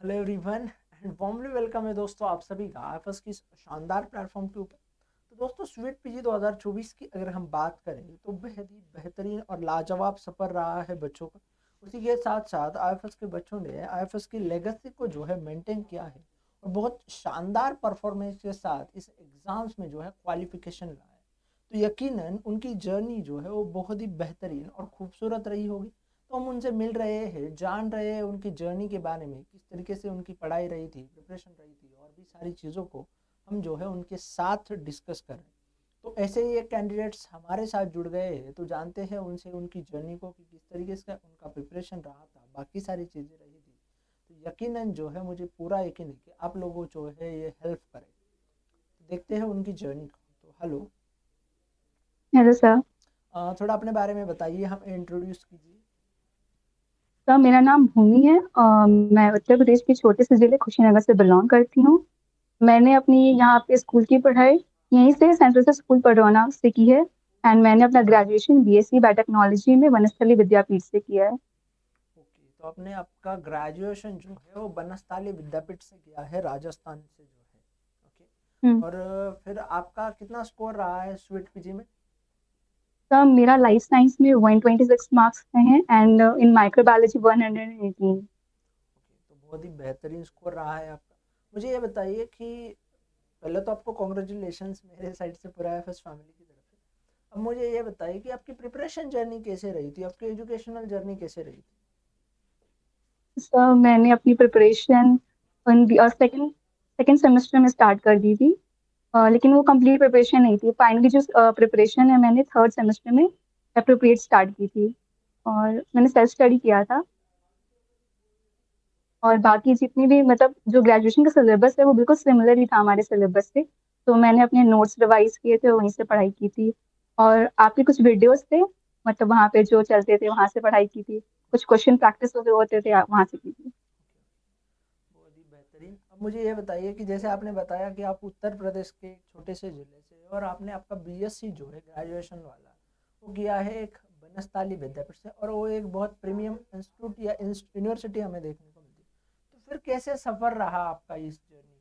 Hello everyone and warmly welcome है दोस्तों आप सभी का आईएफएस की इस शानदार प्लेटफॉर्म के ऊपर। तो दोस्तों स्वीट पीजी 2024 की अगर हम बात करें तो बेहद ही बेहतरीन और लाजवाब सफ़र रहा है बच्चों का। उसी के साथ साथ आईएफएस के बच्चों ने आईएफएस की लेगेसी को जो है मेंटेन किया है और बहुत शानदार परफॉर्मेंस के साथ इस एग्ज़ाम्स में जो है क्वालिफिकेशन लाया है। तो यकीनन उनकी जर्नी जो है वो बहुत ही बेहतरीन और खूबसूरत रही होगी। तो हम उनसे मिल रहे हैं, जान रहे हैं उनकी जर्नी के बारे में, किस तरीके से उनकी पढ़ाई रही थी, प्रिपरेशन रही थी और भी सारी चीज़ों को हम जो है उनके साथ डिस्कस कर रहे हैं। तो ऐसे ही एक कैंडिडेट्स हमारे साथ जुड़ गए हैं, तो जानते हैं उनसे उनकी जर्नी को कि किस तरीके से उनका प्रिपरेशन रहा था, बाकी सारी चीज़ें रही थी। तो यकीनन जो है मुझे पूरा यकीन है कि आप लोगों जो है ये हेल्प करें। तो देखते हैं उनकी जर्नी को। तो हेलो, हेलो सर। थोड़ा अपने बारे में बताइए, हम इंट्रोड्यूस कीजिए। सर मेरा नाम भूमि है और मैं उत्तर प्रदेश के छोटे से जिले कुशीनगर से बिलोंग करती हूँ। मैंने अपनी यहाँ पे स्कूल की पढ़ाई यहीं से सेंट जोसेफ स्कूल पडरौना से की है। एंड मैंने अपना ग्रेजुएशन बीएससी बायोटेक्नोलॉजी में वनस्थली विद्यापीठ से किया है। ओके, तो आपने आपका ग्रेजुएशन जो है वो बनस्थली विद्यापीठ से किया है, राजस्थान से जो है। ओके, हम्म। और फिर आपका कितना स्कोर रहा है स्वीट पीजी में? सर मेरा लाइफ साइंस में 126 मार्क्स हैं एंड इन माइक्रोबायोलॉजी 118। ओके, तो बहुत ही बेहतरीन स्कोर रहा है आपका। मुझे ये बताइए कि पहले तो आपको कॉन्ग्रेचुलेशंस मेरे साइड से, पूरा एफएस फैमिली की तरफ से। अब मुझे ये बताइए कि आपकी प्रिपरेशन जर्नी कैसे रही थी, आपकी एजुकेशनल जर्नी कैसे रही थी? सर मैंने अपनी प्रिपरेशन सेकंड सेकंड सेमेस्टर में स्टार्ट कर दी थी। लेकिन वो कंप्लीट प्रिपरेशन नहीं थी। फाइनली जो प्रिपरेशन है मैंने थर्ड सेमेस्टर में अप्रोप्रिएट स्टार्ट की थी और मैंने सेल्फ स्टडी किया था। और बाकी जितनी भी मतलब जो ग्रेजुएशन का सिलेबस है वो बिल्कुल सिमिलर ही था हमारे सिलेबस से। तो मैंने अपने नोट्स रिवाइज किए थे, वहीं से पढ़ाई की थी। और आपके कुछ वीडियोस थे, मतलब वहाँ पे जो चलते थे वहां से पढ़ाई की थी। कुछ क्वेश्चन प्रैक्टिस होते थे, वहां से की थी। बहुत ही बेहतरीन। अब मुझे ये बताइए कि जैसे आपने बताया कि आप उत्तर प्रदेश के एक छोटे से ज़िले से और आपने आपका बीएससी जो है ग्रेजुएशन वाला वो किया है एक बनस्थली विद्यापीठ से, और वो एक बहुत प्रीमियम इंस्टीट्यूट या यूनिवर्सिटी हमें देखने को मिलती है। तो फिर कैसे सफ़र रहा आपका इस जर्नी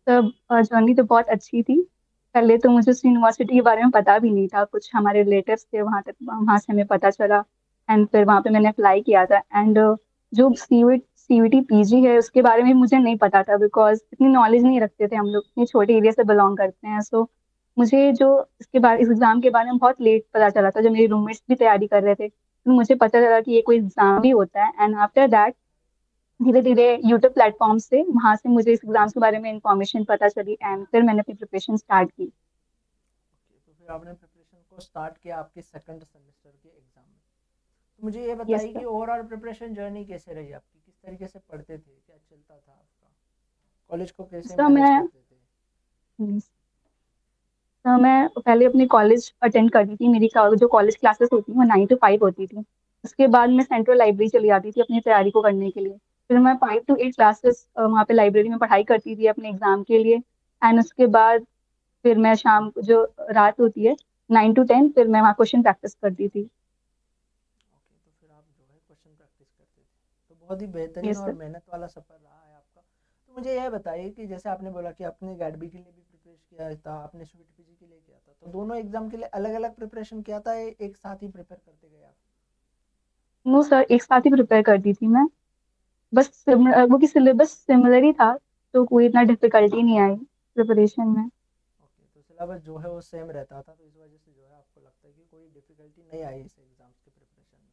का? तब जर्नी तो बहुत अच्छी थी। पहले तो मुझे उस यूनिवर्सिटी के बारे में पता भी नहीं था, कुछ हमारे रिलेटिव्स थे वहाँ तक, वहाँ से हमें पता चला। एंड फिर वहाँ पे मैंने अप्लाई किया था। एंड जो सीयूटी पीजी है उसके बारे में मुझे नहीं पता था, बिकॉज इतनी नॉलेज नहीं रखते थे हम लोग, इतने छोटे एरिया से बिलोंग करते हैं। सो मुझे जो इसके बारे इस एग्जाम के बारे में बहुत लेट पता चला था, जब मेरे रूममेट्स भी तैयारी कर रहे थे तो मुझे पता चला कि ये कोई एग्जाम भी होता है। एंड आफ्टर दैट धीरे धीरे यूट्यूब प्लेटफॉर्म से वहां से मुझे इस एग्जाम्स के बारे में इंफॉर्मेशन पता चली एंड फिर मैंने अपनी प्रिपरेशन स्टार्ट की। ओके, तो फिर आपने प्रिपरेशन को स्टार्ट किया आपके सेकंड सेमेस्टर के एग्ज़ाम में। तो मुझे ये यस बताइए सर। कि ओवरऑल प्रिपरेशन जर्नी कैसे रही आपकी, किस तरीके से पढ़ते थे, क्या चलता था आपका, कॉलेज को कैसे सर मैनेज मैं करते थे? सर मैं पहले अपनी कॉलेज अटेंड करती थी। मेरी जो कॉलेज क्लासेस होती थी वो 9 to 5 होती थी। उसके बाद मैं सेंट्रल लाइब्रेरी चली जाती थी अपनी तैयारी को करने के लिए। फिर मैं 5 to 8 क्लासेस वहाँ पे लाइब्रेरी में पढ़ाई करती थी अपने एग्जाम के लिए। एंड उसके बाद फिर मैं शाम को जो रात होती है 9 to 10, फिर मैं वहाँ क्वेश्चन प्रैक्टिस करती थी। ओके, तो फिर आप जो है क्वेश्चन प्रैक्टिस करते थे। तो बहुत ही बेहतरीन यस और सर। मेहनत वाला सफ़र रहा है आपका। तो मुझे यह बताइए कि जैसे आपने बोला कि आपने गैडबी के लिए भी प्रिपरेशन किया था, आपने स्वीट पीजी के लिए किया था, तो दोनों एग्जाम के लिए अलग अलग प्रिपरेशन किया था या एक साथ ही प्रिपेयर करते गए आप? नो सर, एक साथ ही प्रिपेयर करती थी मैं। बस वो की सिलेबस सिमिलर ही था, तो कोई इतना डिफिकल्टी नहीं आई प्रिपरेशन में। ओके, तो सिलेबस जो है वो सेम रहता था, तो इस वजह से जो है आपको लगता है कि कोई डिफिकल्टी नहीं आई इस एग्जाम्स के प्रिपरेशन में।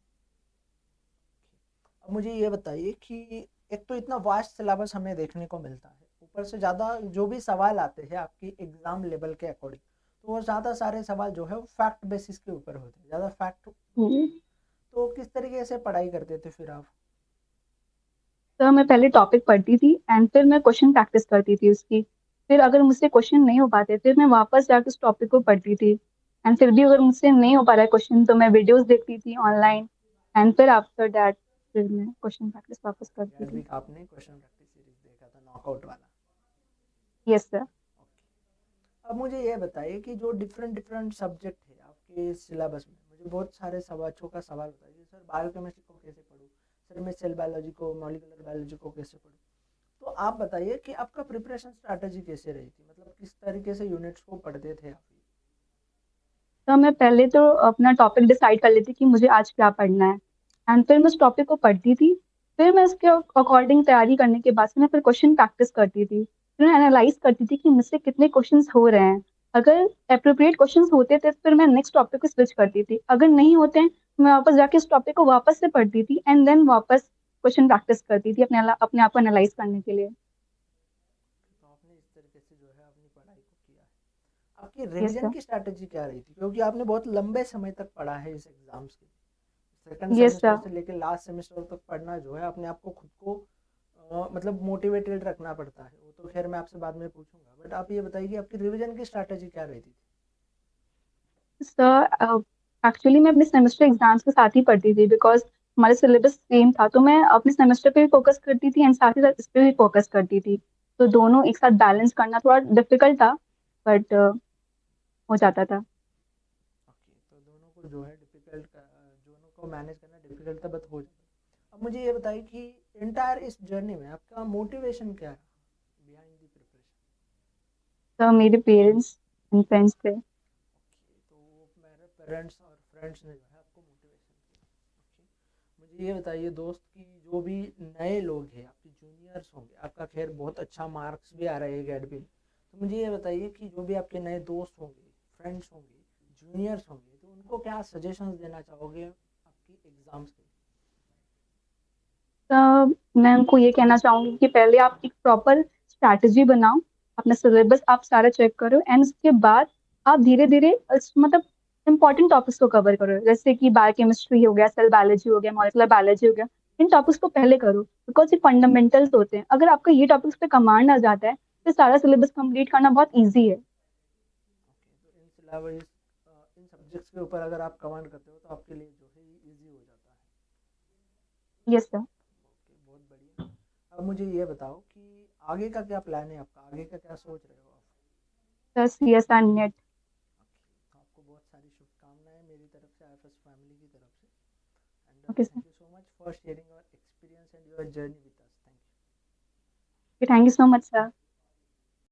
अब मुझे ये बताइए कि एक तो इतना वास्ट सिलेबस हमें देखने को मिलता है, ऊपर से ज़्यादा जो भी सवाल आते हैं आपकी एग्ज़ाम लेवल के अकॉर्डिंग, तो वो ज़्यादा सारे सवाल जो है वो फैक्ट बेसिस के ऊपर होते हैं, ज़्यादा फैक्ट होते हैं। हम्म। तो किस तरीके से पढ़ाई करते थे फिर आप? तो मैं पहले टॉपिक पढ़ती थी एंड फिर मैं क्वेश्चन प्रैक्टिस करती थी उसकी। फिर अगर मुझसे क्वेश्चन नहीं हो पाते फिर मैं वापस जाकर उस टॉपिक को पढ़ती थी। एंड फिर भी अगर मुझसे नहीं हो पा रहा है क्वेश्चन तो मैं वीडियोस देखती थी ऑनलाइन। एंड फिर आफ्टर दैट फिर मैं क्वेश्चन प्रैक्टिस वापस करती गैडबी थी। का आपने क्वेश्चन प्रैक्टिस सीरीज देखा था, नॉकआउट वाला? Yes sir. ओके, अब मुझे ये बताइए कि जो डिफरेंट डिफरेंट सब्जेक्ट है आपके सिलेबस में, मुझे बहुत सारे सवालों का सवाल बताइए, सर बायोकेमिस्ट्री को कैसे पढूं, फिर मैं सेल बायोलॉजी को, मॉलिकुलर बायोलॉजी को कैसे पढ़ूँ। तो आप बताइए कि आपका प्रिपरेशन स्ट्रैटेजी कैसे रही थी, मतलब किस तरीके से यूनिट्स को पढ़ते थे आप? तो मैं पहले तो अपना टॉपिक डिसाइड कर लेती कि मुझे आज क्या पढ़ना है, एंड फिर मैं उस टॉपिक को पढ़ती थी। फिर मैं उसके अकॉर्डिंग तैयारी करने के बाद से मैं फिर क्वेश्चन प्रैक्टिस करती थी। फिर मैं एनालाइज करती थी कि मुझसे कितने क्वेश्चंस हो रहे हैं। अगर अप्रोप्रिएट क्वेश्चंस होते थे तो फिर मैं नेक्स्ट टॉपिक को स्विच करती थी, अगर नहीं होते हैं तो मैं वापस जाके उस टॉपिक को वापस से पढ़ती थी एंड देन वापस क्वेश्चन प्रैक्टिस करती थी अपने आप को एनालाइज करने के लिए। तो आपने इस तरीके से जो है अपनी पढ़ाई को किया है। आपकी यस रिवीजन सर। की स्ट्रैटेजी क्या रही थी, क्योंकि आपने बहुत लंबे समय तक पढ़ा है इस एग्जाम्स के, सेकंड यस सेमेस्टर सर। से लेकर लास्ट सेमेस्टर तक पढ़ना जो है अपने आप को खुद को मतलब मोटिवेटेड रखना पड़ता है। वो तो खैर मैं आपसे बाद में पूछूंगा, बट आप ये बताइए कि आपकी रिवीजन की स्ट्रैटेजी क्या रहती थी? सर एक्चुअली मैं अपने सेमेस्टर एग्जाम्स के साथ ही पढ़ती थी, बिकॉज हमारे सिलेबस सेम था। तो मैं अपने सेमेस्टर पे भी फोकस करती थी एंड साथ ही साथ इस पे भी फोकस करती थी। तो दोनों एक साथ बैलेंस करना थोड़ा डिफिकल्ट था, बट हो जाता था। ओके, तो दोनों को जो है दोनों को मैनेज करना डिफिकल्ट था, बट हो जाता। अब मुझे ये बताइए कि इंटायर इस जर्नी में आपका मोटिवेशन क्या है बिहाइंड द प्रिपरेशन? तो मेरे पेरेंट्स एंड फ्रेंड्स थे। ओके, तो मेरे पेरेंट्स और फ्रेंड्स ने जो है आपको मोटिवेशन किया। ओके, मुझे ये बताइए दोस्त कि जो भी नए लोग हैं आपके जूनियर्स होंगे, आपका खैर बहुत अच्छा मार्क्स भी आ रहा है गेट में, तो मुझे ये बताइए कि जो भी आपके नए दोस्त होंगे, फ्रेंड्स होंगे, जूनियर्स होंगे, तो उनको क्या सजेशंस देना चाहोगे आपकी एग्जाम्स के? तो मैं उनको ये कहना चाहूंगी कि पहले आप एक प्रॉपर स्ट्रैटेजी बनाओ, अपना सिलेबस आप सारा चेक करो एंड उसके बाद आप धीरे धीरे मतलब इंपॉर्टेंट टॉपिक्स को कवर करो, जैसे कि बायोकेमिस्ट्री हो गया, सेल बायोलॉजी हो गया, मॉलिक्यूलर बायोलॉजी हो गया। इन टॉपिक्स को पहले करो, बिकॉज ये फंडामेंटल्स होते हैं। अगर आपका ये टॉपिक्स पे कमांड आ जाता है तो सारा सिलेबस कंप्लीट करना बहुत ईजी है। ओके, तो इन सिलेबस इन सब्जेक्ट्स के ऊपर अगर आप कमांड करते हो तो आपके लिए जो है ये ईजी हो जाता है। Yes sir. ओके, बहुत बढ़िया। अब मुझे ये बताओ कि आगे का क्या प्लान है आपका, आगे का क्या सोच रहे हो आप? Sir C S R NET. Okay, तो आपको बहुत सारी शुभकामनाएं मेरी तरफ से, आईएफएस फैमिली की तरफ से। And okay sir. Thank you so much for sharing your experience and your journey with us. Thank you. Thank you so much sir.